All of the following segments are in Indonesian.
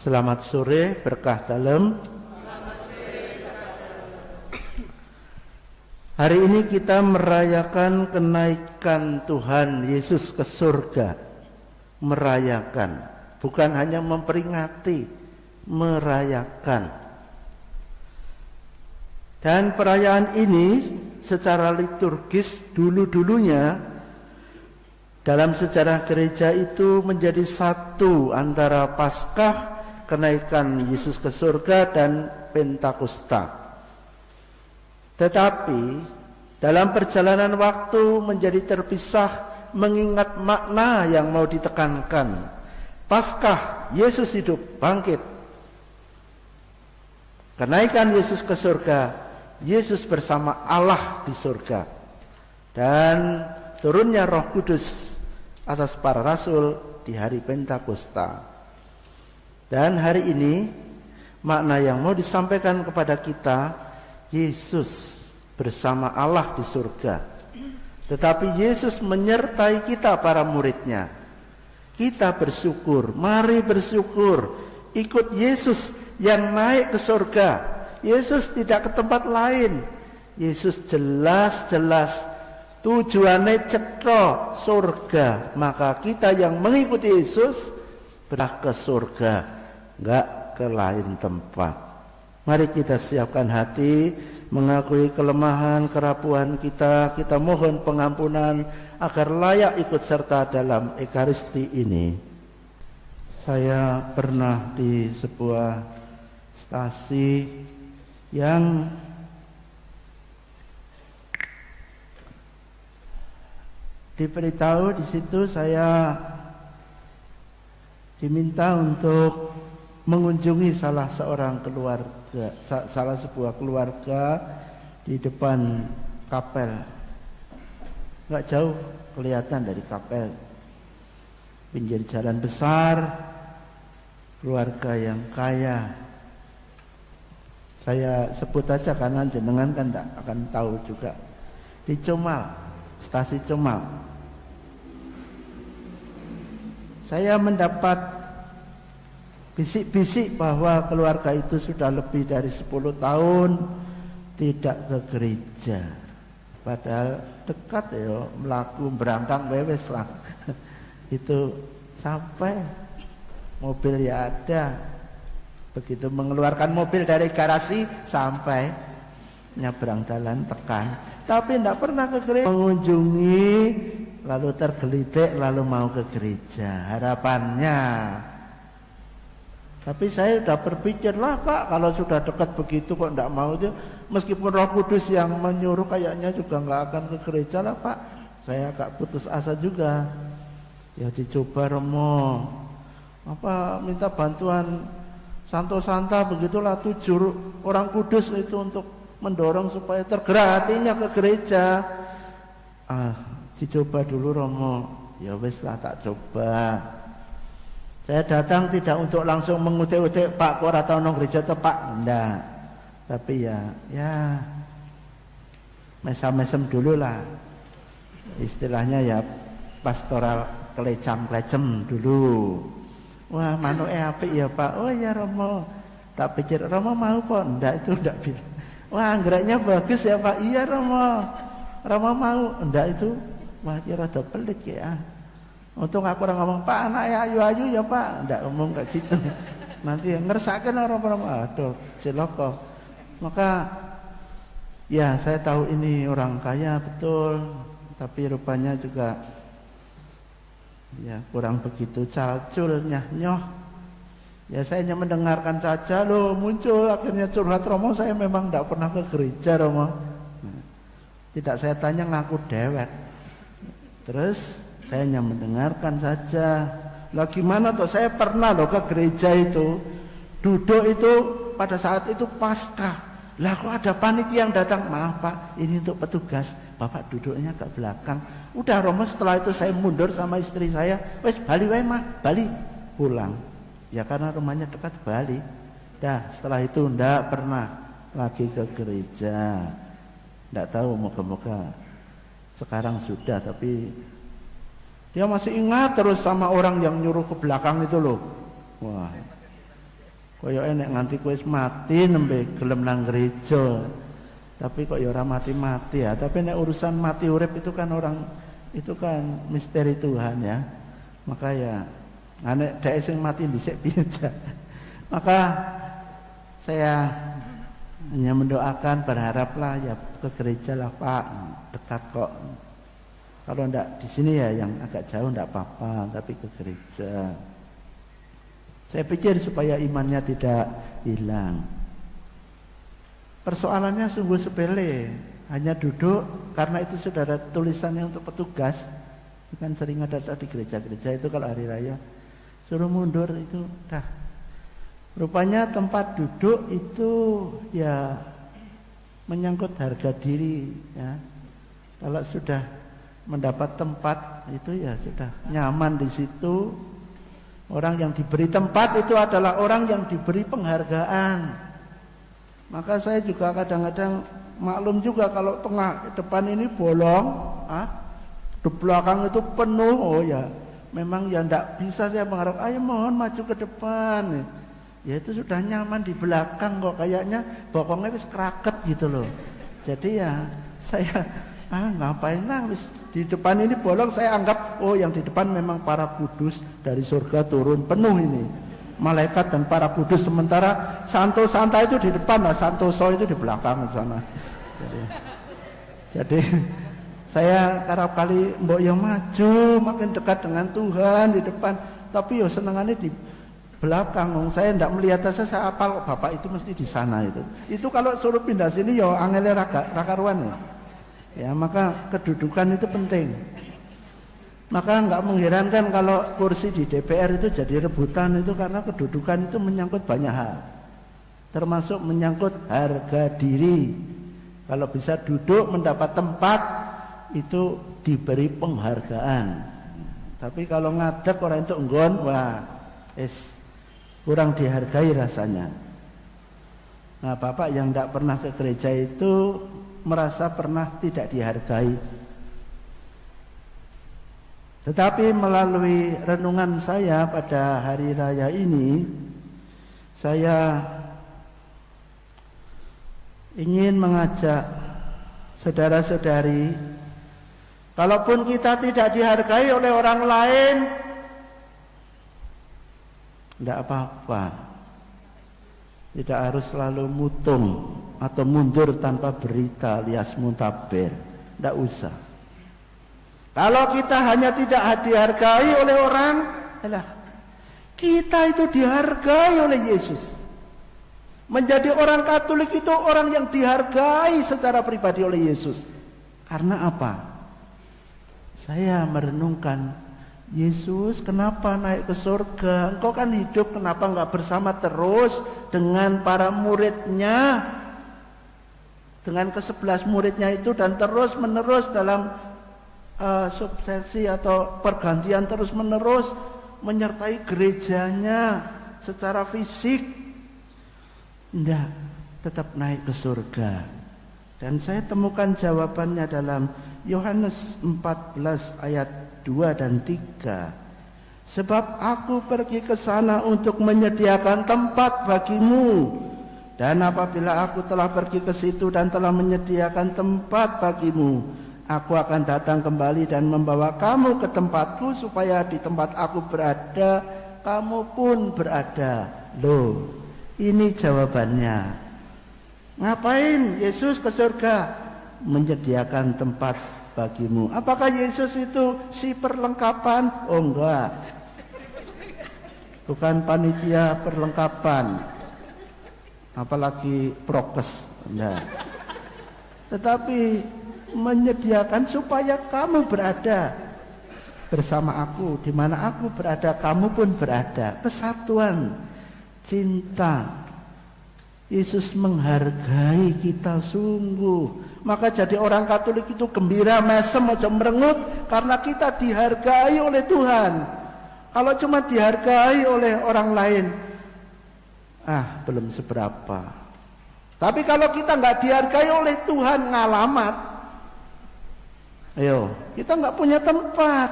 Selamat sore, berkah dalam. Hari ini kita merayakan kenaikan Tuhan Yesus ke surga. Merayakan, bukan hanya memperingati, merayakan. Dan perayaan ini secara liturgis dulu-dulunya dalam sejarah gereja itu menjadi satu antara Paskah, kenaikan Yesus ke surga, dan Pentakosta. Tetapi dalam perjalanan waktu menjadi terpisah mengingat makna yang mau ditekankan. Paskah, Yesus hidup, bangkit. Kenaikan Yesus ke surga, Yesus bersama Allah di surga. Dan turunnya Roh Kudus atas para rasul di hari Pentakosta. Dan hari ini makna yang mau disampaikan kepada kita, Yesus bersama Allah di surga. Tetapi Yesus menyertai kita para muridnya. Kita bersyukur, mari bersyukur, ikut Yesus yang naik ke surga. Yesus tidak ke tempat lain. Yesus jelas-jelas tujuannya cetha surga. Maka kita yang mengikuti Yesus berah ke surga, enggak ke lain tempat. Mari kita siapkan hati, mengakui kelemahan, kerapuhan kita. Kita mohon pengampunan agar layak ikut serta dalam Ekaristi ini. Saya pernah di sebuah stasi yang diberitahu, di situ saya diminta untuk mengunjungi salah sebuah keluarga di depan kapel. Nggak jauh kelihatan dari kapel, pinggir jalan besar, keluarga yang kaya. Saya sebut aja karena jenengan kan tidak akan tahu juga. Di Comal, stasi Comal, saya mendapat bisik-bisik bahwa keluarga itu sudah lebih dari 10 tahun tidak ke gereja. Padahal dekat ya, melaku berangkang wewes lah. Itu sampai mobil ya ada. Begitu mengeluarkan mobil dari garasi sampai nyebrang jalan tekan. Tapi tidak pernah ke gereja. Mengunjungi lalu tergelitik lalu mau ke gereja. Harapannya. Tapi saya sudah berpikir lah Pak, kalau sudah dekat begitu kok tidak mau dia, meskipun Roh Kudus yang menyuruh kayaknya juga nggak akan ke gereja lah Pak. Saya agak putus asa juga. Ya dicoba Romo, minta bantuan Santo-Santa begitulah 7 orang kudus itu untuk mendorong supaya tergerak hatinya ke gereja. Dicoba dulu Romo. Ya wes lah tak coba. Saya datang tidak untuk langsung mengutik-utik Pak kok ora tau nang gereja to Pak, enggak. Tapi ya mesam-mesem dulu lah. Istilahnya ya pastoral kelecam-klecem dulu. Wah, manuke apik ya Pak. Oh ya Romo. Tak pikir Romo mau kok, enggak itu enggak bilang. Wah, anggreknya bagus ya Pak. Iya Romo. Romo mau, enggak itu. Wah, kira rada pelit ya. Untung aku orang ngomong Pak anaknya ayu-ayu ya Pak, enggak ngomong kayak gitu. Nanti ngeresakin orang-orang, aduh ciloko. Maka ya saya tahu ini orang kaya betul, tapi rupanya juga ya kurang begitu calcul nyoh. Ya saya hanya mendengarkan saja loh, muncul akhirnya curhat Romo, saya memang enggak pernah ke gereja Romo. Tidak saya tanya ngaku dewek. Terus saya hanya mendengarkan saja. Lah gimana toh, saya pernah loh ke gereja itu. Duduk itu pada saat itu Paskah. Lah kok ada panitia yang datang, maaf Pak, ini untuk petugas. Bapak duduknya ke belakang. Udah Romo, setelah itu saya mundur sama istri saya. Wes bali wae mah, bali pulang. Ya karena rumahnya dekat Bali. Dah setelah itu ndak pernah lagi ke gereja. Ndak tahu moga-moga sekarang sudah, tapi dia masih ingat terus sama orang yang nyuruh ke belakang itu loh. Wah, Koyoke nek nganti kowe mati nembe gelem nang gereja. Tapi kok ya ora mati-mati ya. Tapi nek urusan mati urip itu kan itu kan misteri Tuhan ya. Maka ya nek dhek sing mati dhisik piye. Maka saya hanya mendoakan, berharaplah ya ke gereja lah Pak, dekat kok. Kalau ndak di sini ya yang agak jauh ndak apa-apa, tapi ke gereja. Saya pikir supaya imannya tidak hilang. Persoalannya sungguh sepele, hanya duduk karena itu sudah ada tulisannya untuk petugas. Itu kan sering ada di gereja-gereja itu kalau hari raya suruh mundur itu dah. Rupanya tempat duduk itu ya menyangkut harga diri ya. Kalau sudah mendapat tempat itu ya sudah nyaman di situ. Orang yang diberi tempat itu adalah orang yang diberi penghargaan. Maka saya juga kadang-kadang maklum juga kalau tengah depan ini bolong, di belakang itu penuh, oh ya memang ya ndak bisa saya mengharap, ayo mohon maju ke depan. Ya itu sudah nyaman di belakang kok, kayaknya bokongnya wis kraket gitu loh. Jadi ya saya ngapain lah, wis di depan ini bolong, saya anggap oh yang di depan memang para kudus dari surga turun penuh ini. Malaikat dan para kudus, sementara Santo Santa itu di depan, nah Santoso itu di belakang sana. Jadi saya kerap kali mbok yo maju makin dekat dengan Tuhan di depan, tapi yo senengannya di belakang. Saya tidak melihat saya apal Bapak itu mesti di sana itu. Itu kalau suruh pindah sini yo angele raka ruan ya. Ya maka kedudukan itu penting. Maka nggak mengherankan kalau kursi di DPR itu jadi rebutan itu karena kedudukan itu menyangkut banyak hal. Termasuk menyangkut harga diri. Kalau bisa duduk mendapat tempat itu diberi penghargaan. Tapi kalau ngadeg orang itu enggon, wah, kurang dihargai rasanya. Nah, Bapak yang tidak pernah ke gereja itu merasa pernah tidak dihargai. Tetapi melalui renungan saya pada hari raya ini, saya ingin mengajak saudara-saudari, kalaupun kita tidak dihargai oleh orang lain, tidak apa-apa. Tidak harus selalu mutung atau mundur tanpa berita alias muntaber. Tidak usah. Kalau kita hanya tidak dihargai oleh orang, kita itu dihargai oleh Yesus. Menjadi orang Katolik itu orang yang dihargai secara pribadi oleh Yesus. Karena apa? Saya merenungkan, Yesus kenapa naik ke surga? Engkau kan hidup, kenapa enggak bersama terus dengan para muridnya? Dengan ke-11 muridnya itu dan terus menerus dalam suksesi atau pergantian terus menerus menyertai gerejanya secara fisik. Tidak, tetap naik ke surga. Dan saya temukan jawabannya dalam Yohanes 14 ayat 2 dan 3. Sebab aku pergi ke sana untuk menyediakan tempat bagimu. Dan apabila aku telah pergi ke situ dan telah menyediakan tempat bagimu, aku akan datang kembali dan membawa kamu ke tempatku, supaya di tempat aku berada, kamu pun berada. Loh, ini jawabannya. Ngapain Yesus ke surga? Menyediakan tempat bagimu. Apakah Yesus itu si perlengkapan? Oh enggak. Bukan panitia perlengkapan. Apalagi prokes. Enggak. Tetapi menyediakan supaya kamu berada bersama aku, di mana aku berada kamu pun berada. Kesatuan, cinta. Yesus menghargai kita sungguh. Maka jadi orang Katolik itu gembira, mesem, aja merengut, karena kita dihargai oleh Tuhan. Kalau cuma dihargai oleh orang lain, belum seberapa. Tapi kalau kita nggak dihargai oleh Tuhan, ngalamat. Ayo, kita nggak punya tempat.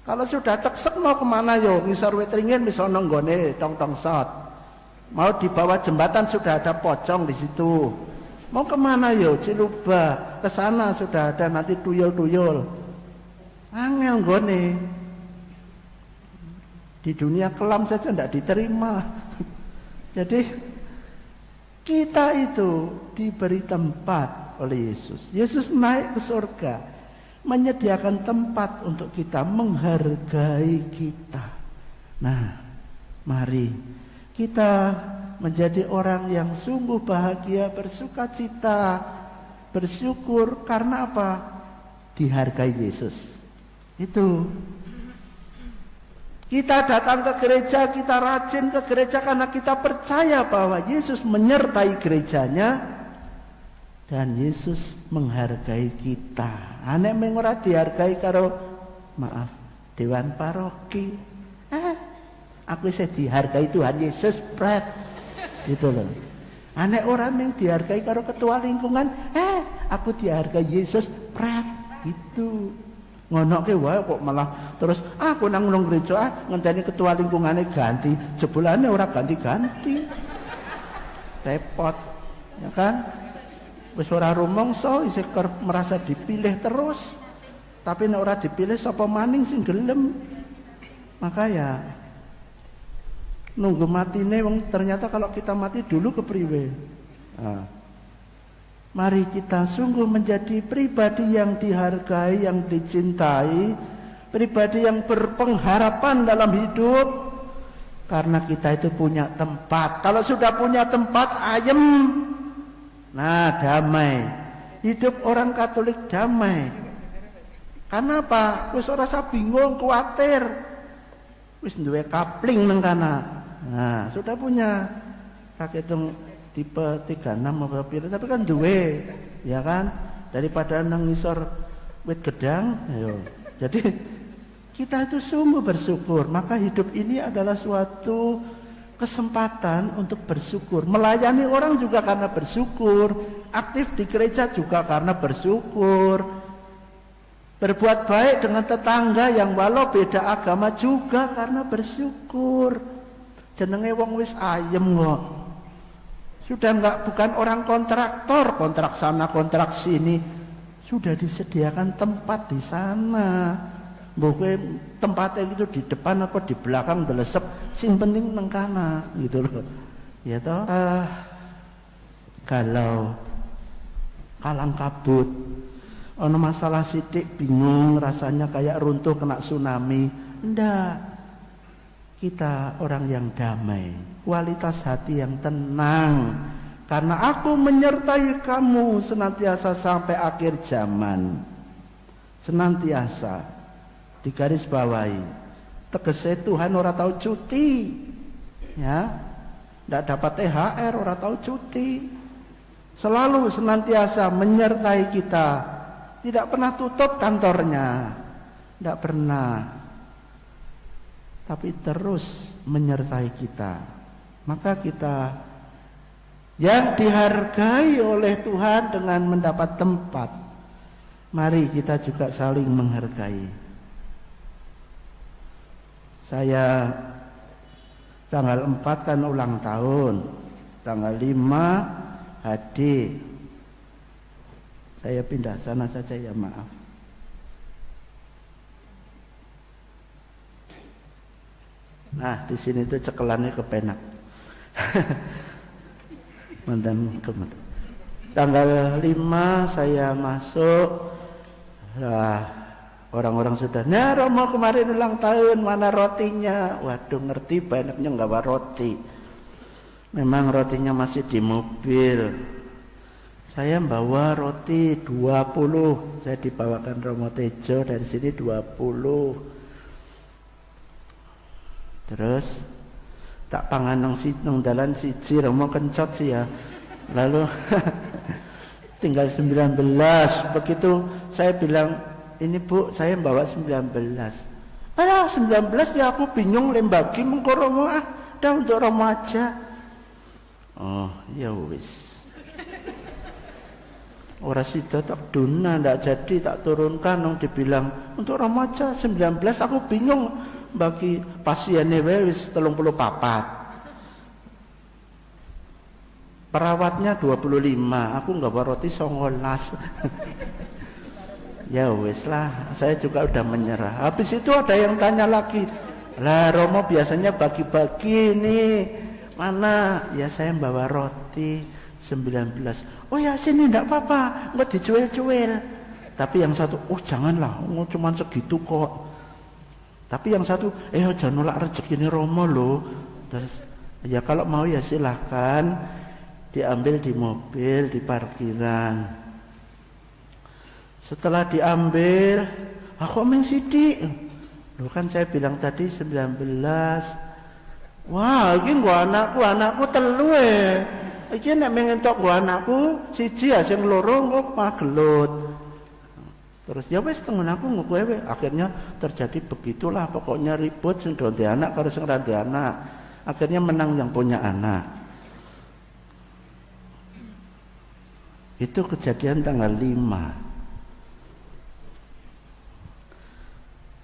Kalau sudah teksek mau kemana yo? Ngisor wetringen misalnya nonggone tong-tong sot. Mau di bawah jembatan sudah ada pocong di situ. Mau kemana yo? Ciluba, ke sana sudah ada nanti tuyul-tuyul. Angel gone. Di dunia kelam saja tidak diterima. Jadi kita itu diberi tempat oleh Yesus. Yesus naik ke surga, menyediakan tempat untuk kita, menghargai kita. Nah, mari kita menjadi orang yang sungguh bahagia, bersukacita, bersyukur karena apa? Dihargai Yesus. Itu. Kita datang ke gereja, kita rajin ke gereja karena kita percaya bahwa Yesus menyertai gerejanya dan Yesus menghargai kita. Anek mengora dihargai karo maaf dewan paroki. Aku saya dihargai Tuhan Yesus, Brad. Gitu loh. Anek orang yang dihargai karo ketua lingkungan, aku dihargai Yesus, Brad. Gitu. Ngono ke wae kok malah terus aku nang gereja ngenteni ketua lingkungannya ganti, jebulane ora ganti-ganti. Repot. Ya kan? Wis ora rumangsa isih merasa dipilih terus. Tapi nek ora dipilih sapa maning sing gelem. Maka ya nunggu matine wong ternyata kalau kita mati dulu kepriwe. Nah. Mari kita sungguh menjadi pribadi yang dihargai, yang dicintai, pribadi yang berpengharapan dalam hidup, karena kita itu punya tempat. Kalau sudah punya tempat, ayem, nah damai. Hidup orang Katolik damai. Karena apa? Wis ora usah bingung, kuatir. Wis duwe kapling nang kana. Nah, sudah punya raketung tipe 36 apa pira, tapi kan duwe, ya kan, daripada nang ngisor wit gedang, ayo. Jadi kita itu sungguh bersyukur. Maka hidup ini adalah suatu kesempatan untuk bersyukur. Melayani orang juga karena bersyukur, aktif di gereja juga karena bersyukur, berbuat baik dengan tetangga yang walau beda agama juga karena bersyukur. Jenenge wong wis ayem kok. Sudah bukan orang kontraktor, kontrak sana, kontrak sini. Sudah disediakan tempat di sana. Bukan tempatnya itu di depan apa di belakang delesep, sing penting nang kana gitu loh. Ya toh. Galau, kalang kabut. Ono masalah sidik bingung, rasanya kayak runtuh kena tsunami. Ndak. Kita orang yang damai, kualitas hati yang tenang, karena aku menyertai kamu senantiasa sampai akhir zaman. Senantiasa digaris bawahi. Tegese Tuhan ora tahu cuti, ya, ndak dapat THR, ora tahu cuti. Selalu senantiasa menyertai kita, tidak pernah tutup kantornya, ndak pernah. Tapi terus menyertai kita. Maka kita yang dihargai oleh Tuhan dengan mendapat tempat, mari kita juga saling menghargai. Saya tanggal 4 kan ulang tahun, tanggal 5 HD. Saya pindah sana saja ya, maaf. Nah, di sini tuh cekelannya kepenak. Mantan kemudian. Tanggal 5 saya masuk. Lah, orang-orang sudah, "Nah, Romo kemarin ulang tahun, mana rotinya?" Waduh, ngerti banyaknya enggak bawa roti. Memang rotinya masih di mobil. Saya bawa roti 20. Saya dibawakan Romo Tejo dari sini 20. Terus tak pangan nang dalan siji Romo kencot sih ya. Lalu tinggal 19. Begitu saya bilang, "Ini Bu, saya bawa 19." "Alah, 19 ya aku bingung lembagi mengko Romo dah untuk Romo aja." Oh, ya wis. Ora sida tak duna ndak jadi tak turunkan nang dibilang untuk Romo aja 19, aku bingung bagi pasiennya wis 34. Perawatnya 25, aku nggak bawa roti 19. Ya wes lah, saya juga udah menyerah. Habis itu ada yang tanya lagi, lah Romo biasanya bagi-bagi nih, mana? Ya saya bawa roti 19. Oh ya sini enggak apa-apa, nggak dicuil-cuil. Tapi yang satu, oh janganlah, cuma segitu kok. Tapi yang satu, jangan nolak rezeki ini Romo loh. Terus, ya kalau mau ya silahkan diambil di mobil, di parkiran. Setelah diambil, aku main sidik. Loh kan saya bilang tadi 19. Wah, ini gua anakku telu Iki nek mengentok gua anakku siji ya sing loro kok magelut. Terus ya wis temen aku ngono akhirnya terjadi begitulah pokoknya ribut sing ndonde anak karo sing ra ndonde anak. Akhirnya menang yang punya anak. Itu kejadian tanggal 5.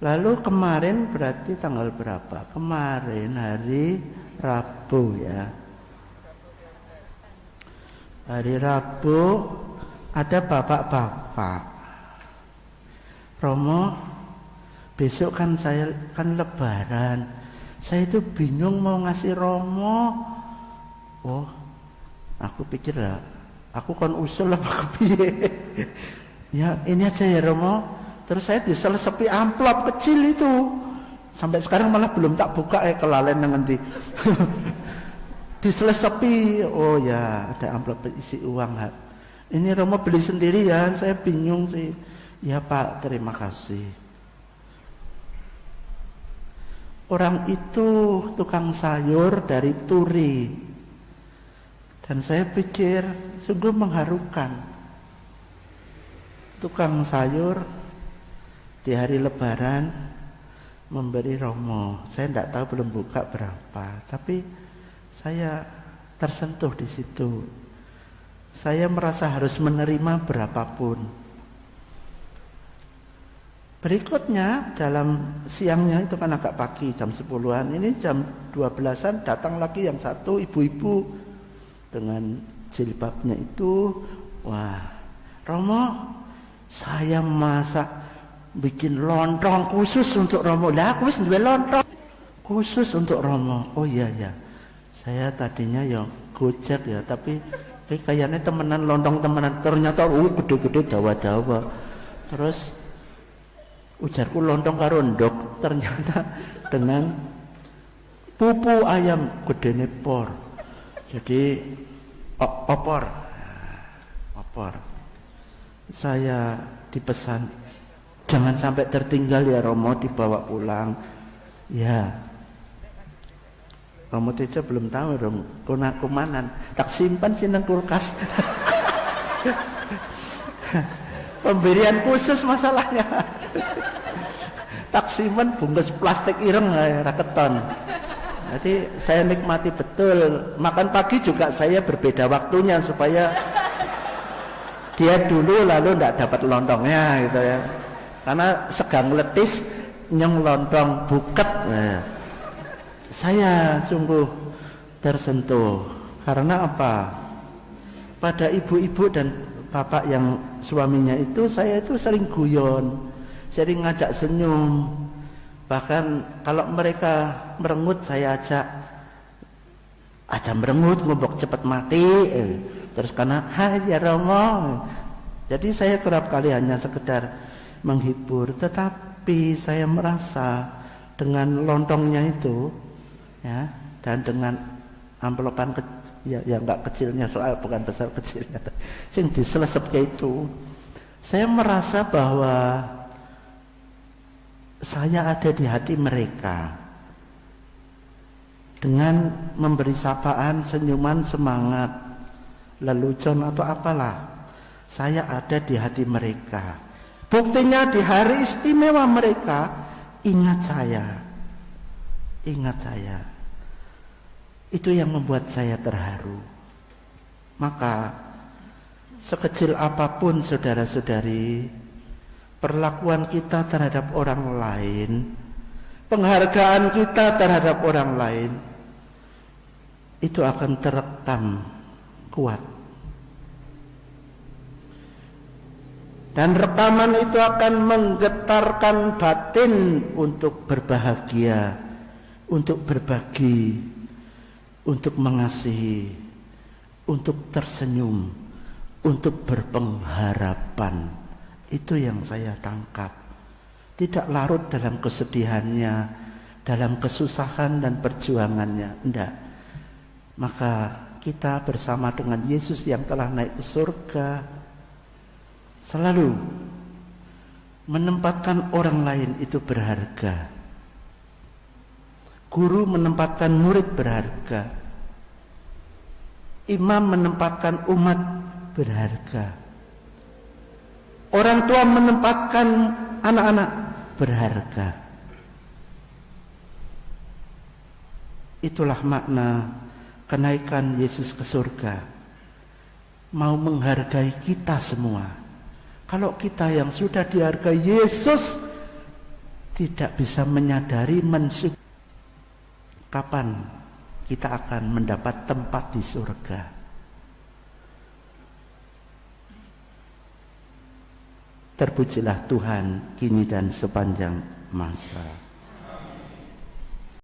Lalu kemarin berarti tanggal berapa? Kemarin hari Rabu ya. Hari Rabu ada bapak-bapak. Romo, besok kan saya kan lebaran. Saya itu bingung mau ngasih Romo. Oh, aku pikir lah, aku kan usul apa kepiye. Ya ini aja ya Romo. Terus saya diselesepi amplop kecil itu. Sampai sekarang malah belum tak buka kelalen nanti. Diselesepi, oh ya ada amplop isi uang. Ini Romo beli sendiri ya, saya bingung sih. Ya Pak, terima kasih. Orang itu tukang sayur dari Turi. Dan saya pikir sungguh mengharukan. Tukang sayur di hari Lebaran memberi Romo. Saya tidak tahu belum buka berapa, tapi saya tersentuh di situ. Saya merasa harus menerima berapapun. Berikutnya dalam siangnya itu kan agak pagi jam 10-an, ini jam 12-an datang lagi yang satu ibu-ibu dengan jilbabnya itu. Wah, Romo, saya masak bikin lontong khusus untuk Romo. Lah aku wis duwe lontong khusus untuk Romo. Oh iya ya. Saya tadinya ya gojek ya, tapi kayaknya temenan lontong temenan. Ternyata gede-gede dawa-dawa. Terus ujarku lontong karo ndok, ternyata dengan pupu ayam gedene por. Jadi opor. Saya dipesan jangan sampai tertinggal ya Romo, dibawa pulang. Ya. Romo Tejo belum tahu dong, kumanan. Tak simpan sih nang kulkas. Pemberian khusus masalahnya. Tak simpan bungkus plastik ireng raketon. Jadi saya nikmati betul. Makan pagi juga saya berbeda waktunya supaya dia dulu lalu tidak dapat lontongnya gitu ya. Karena segang letis nyeng lontong buket. Nah, saya sungguh tersentuh. Karena apa? Pada ibu-ibu dan bapak yang suaminya itu saya itu sering guyon, sering ngajak senyum. Bahkan kalau mereka merengut saya ajak aja merengut, ngobok cepat mati. Terus karena hai ya Romo. Jadi saya kerap kali hanya sekedar menghibur, tetapi saya merasa dengan lontongnya itu ya, dan dengan amplopan ya enggak kecilnya, soal bukan besar kecilnya, sing diselesepke itu, saya merasa bahwa saya ada di hati mereka dengan memberi sapaan, senyuman, semangat, lelucon atau apalah. Saya ada di hati mereka. Buktinya di hari istimewa mereka ingat saya. Itu yang membuat saya terharu. Maka sekecil apapun saudara-saudari, perlakuan kita terhadap orang lain, penghargaan kita terhadap orang lain, itu akan terekam kuat. Dan rekaman itu akan menggetarkan batin untuk berbahagia, untuk berbagi, untuk mengasihi, untuk tersenyum, untuk berpengharapan. Itu yang saya tangkap. Tidak larut dalam kesedihannya, dalam kesusahan dan perjuangannya. Tidak. Maka kita bersama dengan Yesus yang telah naik ke surga selalu menempatkan orang lain itu berharga. Guru menempatkan murid berharga. Imam menempatkan umat berharga. Orang tua menempatkan anak-anak berharga. Itulah makna kenaikan Yesus ke surga. Mau menghargai kita semua. Kalau kita yang sudah dihargai Yesus tidak bisa menyadari kapan kita akan mendapat tempat di surga. Terpujilah Tuhan kini dan sepanjang masa.